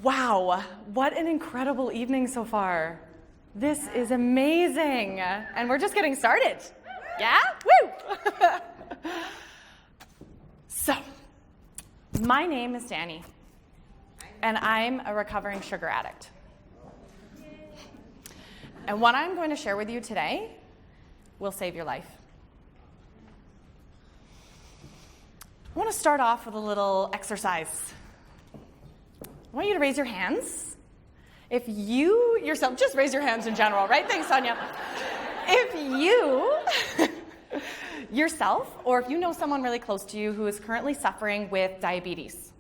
Wow, what an incredible evening so far. This is amazing. And we're just getting started. Yeah? Woo! So, my name is Danny, and I'm a recovering sugar addict. And what I'm going to share with you today will save your life. I want to start off with a little exercise. I want you to raise your hands. If you yourself, just raise your hands in general, right? Thanks, Sonia. If you yourself, or if you know someone really close to you who is currently suffering with diabetes.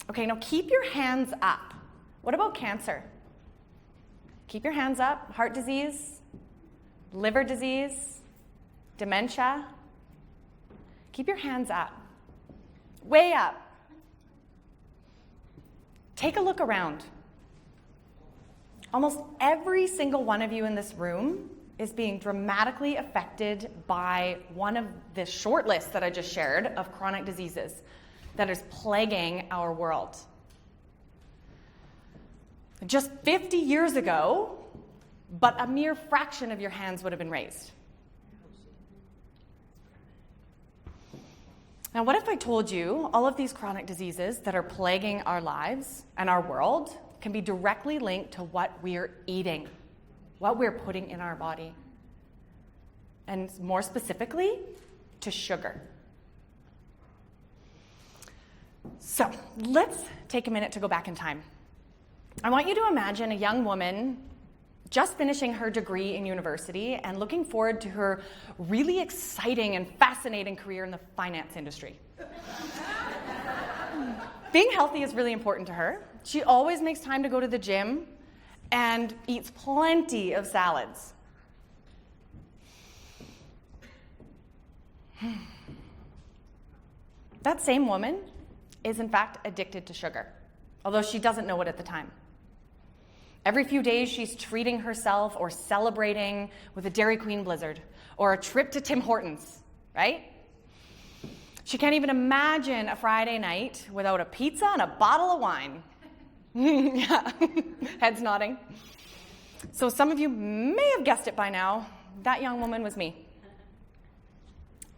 Okay, now keep your hands up. What about cancer? Keep your hands up. Heart disease, liver disease, dementia. Keep your hands up. Way up. Take a look around. Almost every single one of you in this room is being dramatically affected by one of the short lists that I just shared of chronic diseases that is plaguing our world. Just 50 years ago, but a mere fraction of your hands would have been raised. Now, what if I told you all of these chronic diseases that are plaguing our lives and our world can be directly linked to what we're eating, what we're putting in our body, and more specifically, to sugar? So, let's take a minute to go back in time. I want you to imagine a young woman just finishing her degree in university and looking forward to her really exciting and fascinating career in the finance industry. Being healthy is really important to her. She always makes time to go to the gym and eats plenty of salads. That same woman is in fact addicted to sugar, although she doesn't know it at the time. Every few days, she's treating herself or celebrating with a Dairy Queen Blizzard or a trip to Tim Hortons, right? She can't even imagine a Friday night without a pizza and a bottle of wine. Yeah, heads nodding. So some of you may have guessed it by now. That young woman was me.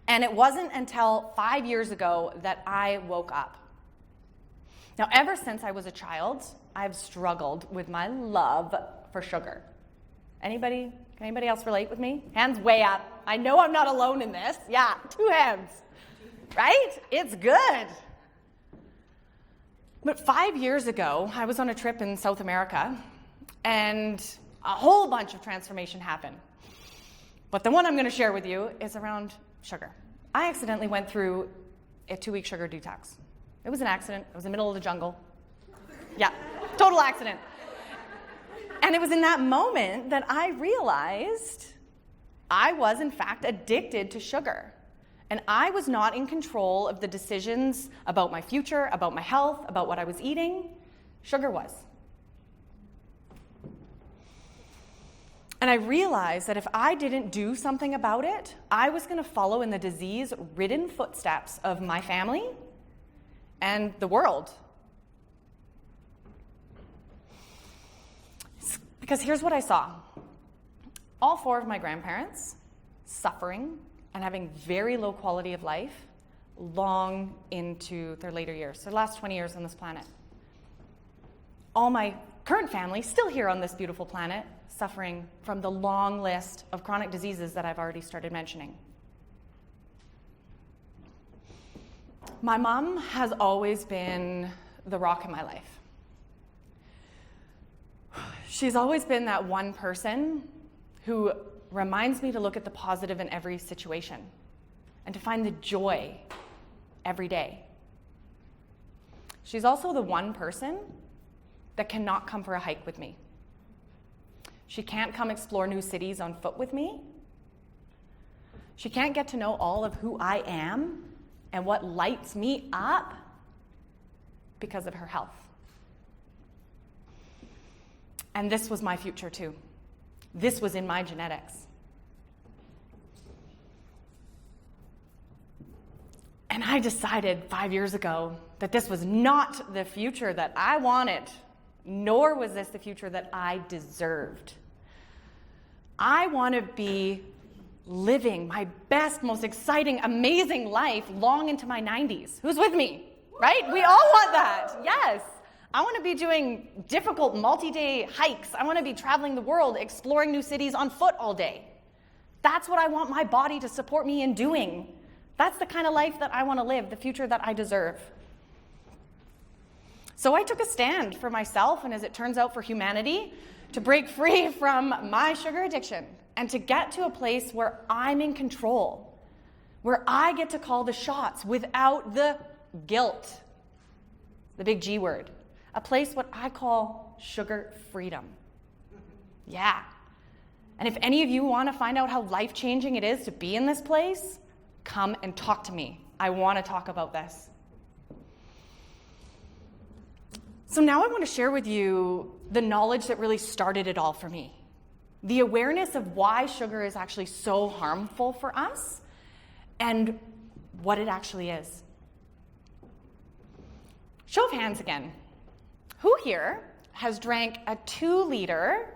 And it wasn't until 5 years ago that I woke up. Now, ever since I was a child, I've struggled with my love for sugar. Can anybody else relate with me? Hands way up. I know I'm not alone in this. Yeah, 2 hands. Right? It's good. But 5 years ago, I was on a trip in South America, and a whole bunch of transformation happened. But the one I'm going to share with you is around sugar. I accidentally went through a 2-week sugar detox. It was an accident. It was in the middle of the jungle. Yeah, total accident. And it was in that moment that I realized I was, in fact, addicted to sugar. And I was not in control of the decisions about my future, about my health, about what I was eating. Sugar was. And I realized that if I didn't do something about it, I was going to follow in the disease-ridden footsteps of my family and the world. Because here's what I saw. All 4 of my grandparents suffering and having very low quality of life long into their later years, their last 20 years on this planet. All my current family, still here on this beautiful planet, suffering from the long list of chronic diseases that I've already started mentioning. My mom has always been the rock in my life. She's always been that one person who reminds me to look at the positive in every situation and to find the joy every day. She's also the one person that cannot come for a hike with me. She can't come explore new cities on foot with me. She can't get to know all of who I am and what lights me up because of her health. And this was my future too. This was in my genetics. And I decided 5 years ago that this was not the future that I wanted, nor was this the future that I deserved. I want to be living my best, most exciting, amazing life long into my 90s. Who's with me? Right? We all want that. Yes. I want to be doing difficult multi-day hikes. I want to be traveling the world, exploring new cities on foot all day. That's what I want my body to support me in doing. That's the kind of life that I want to live, the future that I deserve. So I took a stand for myself, and as it turns out, for humanity, to break free from my sugar addiction and to get to a place where I'm in control, where I get to call the shots without the guilt, the big G word, a place what I call sugar freedom. Yeah. And if any of you want to find out how life-changing it is to be in this place, come and talk to me. I want to talk about this. So now I want to share with you the knowledge that really started it all for me. The awareness of why sugar is actually so harmful for us and what it actually is. Show of hands again. Who here has drank a 2-liter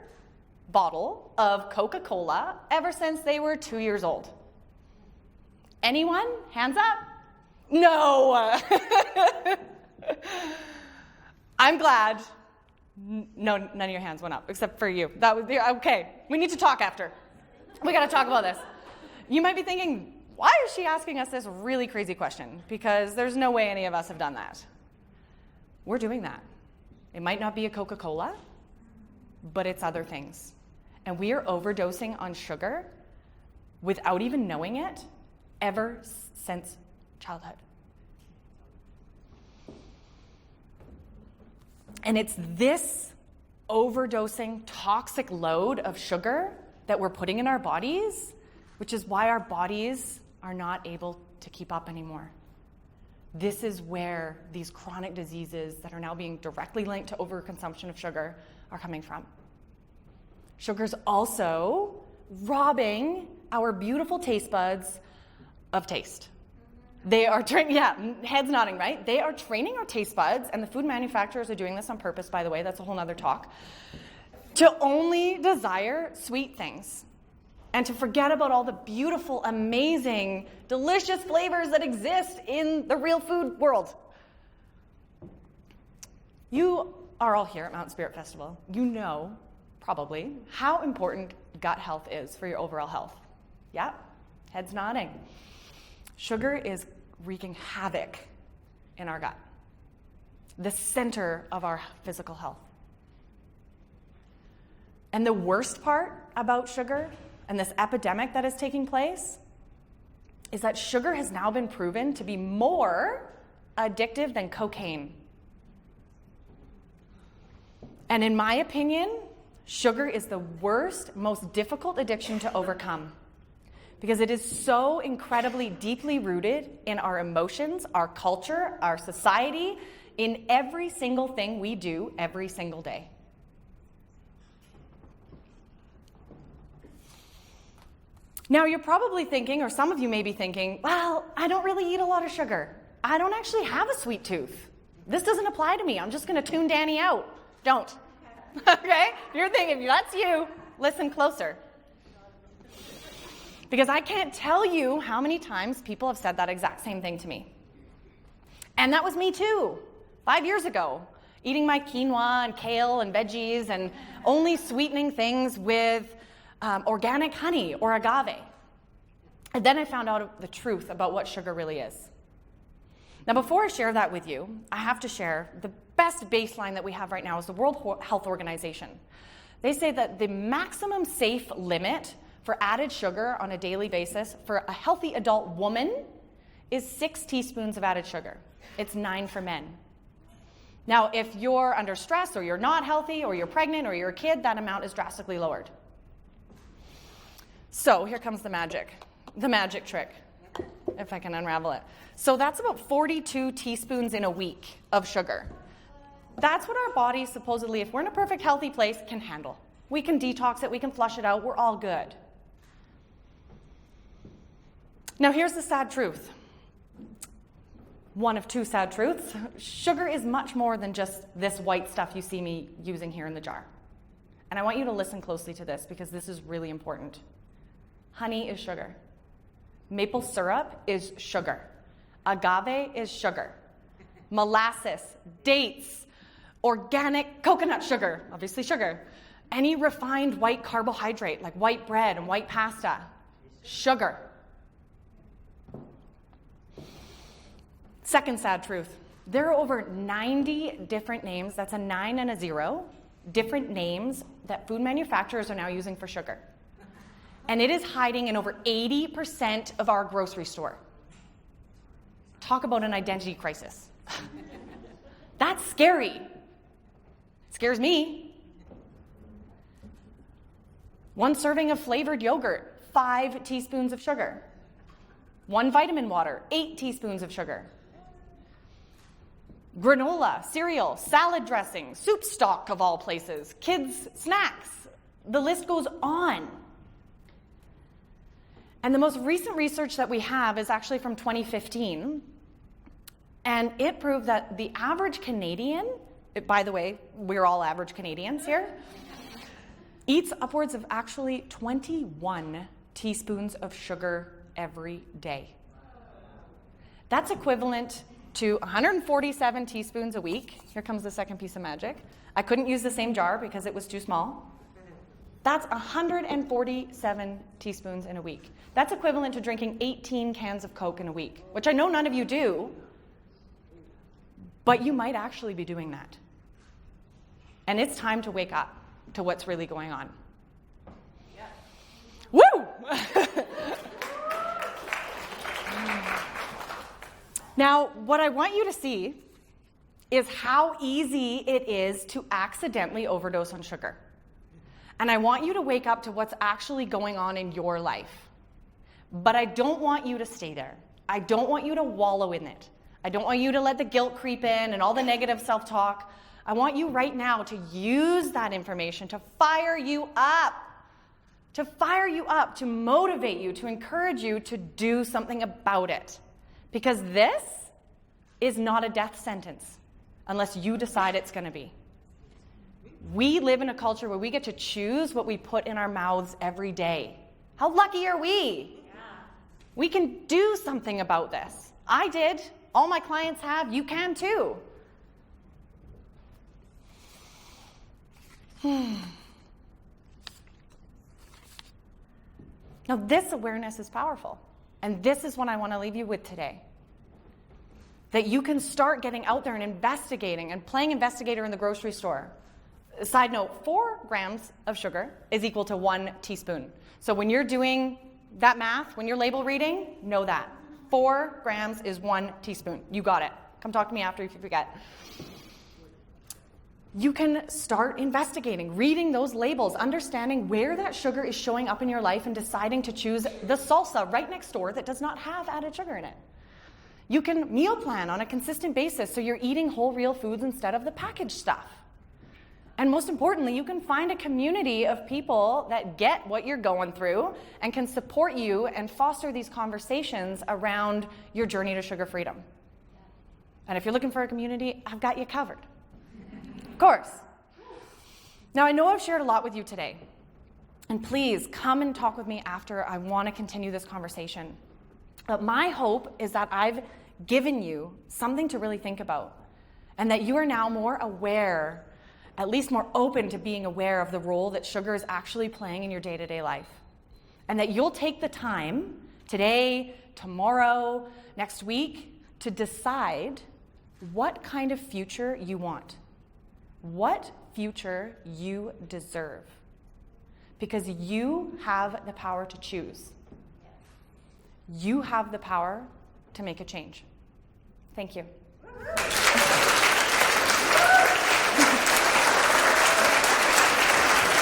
bottle of Coca-Cola ever since they were 2 years old? Anyone? Hands up? No. I'm glad. No, none of your hands went up, except for you. That was okay. We need to talk after. We got to talk about this. You might be thinking, why is she asking us this really crazy question? Because there's no way any of us have done that. We're doing that. It might not be a Coca-Cola, but it's other things. And we are overdosing on sugar without even knowing it ever since childhood. And it's this overdosing, toxic load of sugar that we're putting in our bodies, which is why our bodies are not able to keep up anymore. This is where these chronic diseases that are now being directly linked to overconsumption of sugar are coming from. Sugar's also robbing our beautiful taste buds of taste. They are heads nodding, right? They are training our taste buds, and the food manufacturers are doing this on purpose, by the way, that's a whole nother talk, to only desire sweet things and to forget about all the beautiful, amazing, delicious flavors that exist in the real food world. You are all here at Mountain Spirit Festival. You know, probably, how important gut health is for your overall health. Yeah, heads nodding. Sugar is wreaking havoc in our gut, the center of our physical health. And the worst part about sugar and this epidemic that is taking place is that sugar has now been proven to be more addictive than cocaine. And in my opinion, sugar is the worst, most difficult addiction to overcome, because it is so incredibly deeply rooted in our emotions, our culture, our society, in every single thing we do every single day. Now, you're probably thinking, or some of you may be thinking, well, I don't really eat a lot of sugar. I don't actually have a sweet tooth. This doesn't apply to me. I'm just going to tune Danny out. Don't. Okay? If you're thinking, if that's you, listen closer. Because I can't tell you how many times people have said that exact same thing to me. And that was me too, 5 years ago, eating my quinoa and kale and veggies and only sweetening things with organic honey or agave. And then I found out the truth about what sugar really is. Now, before I share that with you, I have to share the best baseline that we have right now is the World Health Organization. They say that the maximum safe limit for added sugar on a daily basis for a healthy adult woman is 6 teaspoons of added sugar. It's 9 for men. Now, if you're under stress or you're not healthy or you're pregnant or you're a kid, that amount is drastically lowered. So here comes the magic trick, if I can unravel it. So that's about 42 teaspoons in a week of sugar. That's what our bodies supposedly, if we're in a perfect healthy place, can handle. We can detox it, we can flush it out, we're all good. Now here's the sad truth. one of two sad truths. Sugar is much more than just this white stuff you see me using here in the jar. And I want you to listen closely to this because this is really important. Honey is sugar. Maple syrup is sugar. Agave is sugar. Molasses, dates, organic coconut sugar, obviously sugar. Any refined white carbohydrate like white bread and white pasta, sugar. Second sad truth, there are over 90 different names, that's a 9 and a 0, different names that food manufacturers are now using for sugar. And it is hiding in over 80% of our grocery store. Talk about an identity crisis. That's scary. It scares me. One serving of flavored yogurt, 5 teaspoons of sugar. One vitamin water, 8 teaspoons of sugar. Granola, cereal, salad dressing, soup stock of all places, kids' snacks. The list goes on. And the most recent research that we have is actually from 2015. And it proved that the average Canadian, by the way, we're all average Canadians here, eats upwards of actually 21 teaspoons of sugar every day. That's equivalent to 147 teaspoons a week. Here comes the second piece of magic. I couldn't use the same jar because it was too small. That's 147 teaspoons in a week. That's equivalent to drinking 18 cans of Coke in a week, which I know none of you do, but you might actually be doing that. And it's time to wake up to what's really going on. Yeah. Woo! Now, what I want you to see is how easy it is to accidentally overdose on sugar. And I want you to wake up to what's actually going on in your life. But I don't want you to stay there. I don't want you to wallow in it. I don't want you to let the guilt creep in and all the negative self-talk. I want you right now to use that information to fire you up, to motivate you, to encourage you to do something about it. Because this is not a death sentence unless you decide it's going to be. We live in a culture where we get to choose what we put in our mouths every day. How lucky are we? Yeah. We can do something about this. I did. All my clients have. You can too. Now, this awareness is powerful. And this is what I want to leave you with today. That you can start getting out there and investigating and playing investigator in the grocery store. Side note, 4 grams of sugar is equal to 1 teaspoon. So when you're doing that math, when you're label reading, know that. 4 grams is 1 teaspoon. You got it. Come talk to me after if you forget. You can start investigating, reading those labels, understanding where that sugar is showing up in your life and deciding to choose the salsa right next door that does not have added sugar in it. You can meal plan on a consistent basis so you're eating whole real foods instead of the packaged stuff. And most importantly, you can find a community of people that get what you're going through and can support you and foster these conversations around your journey to sugar freedom. And if you're looking for a community, I've got you covered. Of course. Now, I know I've shared a lot with you today. And please come and talk with me after. I want to continue this conversation. But my hope is that I've given you something to really think about and that you are now more aware, at least more open to being aware of the role that sugar is actually playing in your day-to-day life. And that you'll take the time today, tomorrow, next week to decide what kind of future you want. What future you deserve. Because you have the power to choose. You have the power to make a change. Thank you.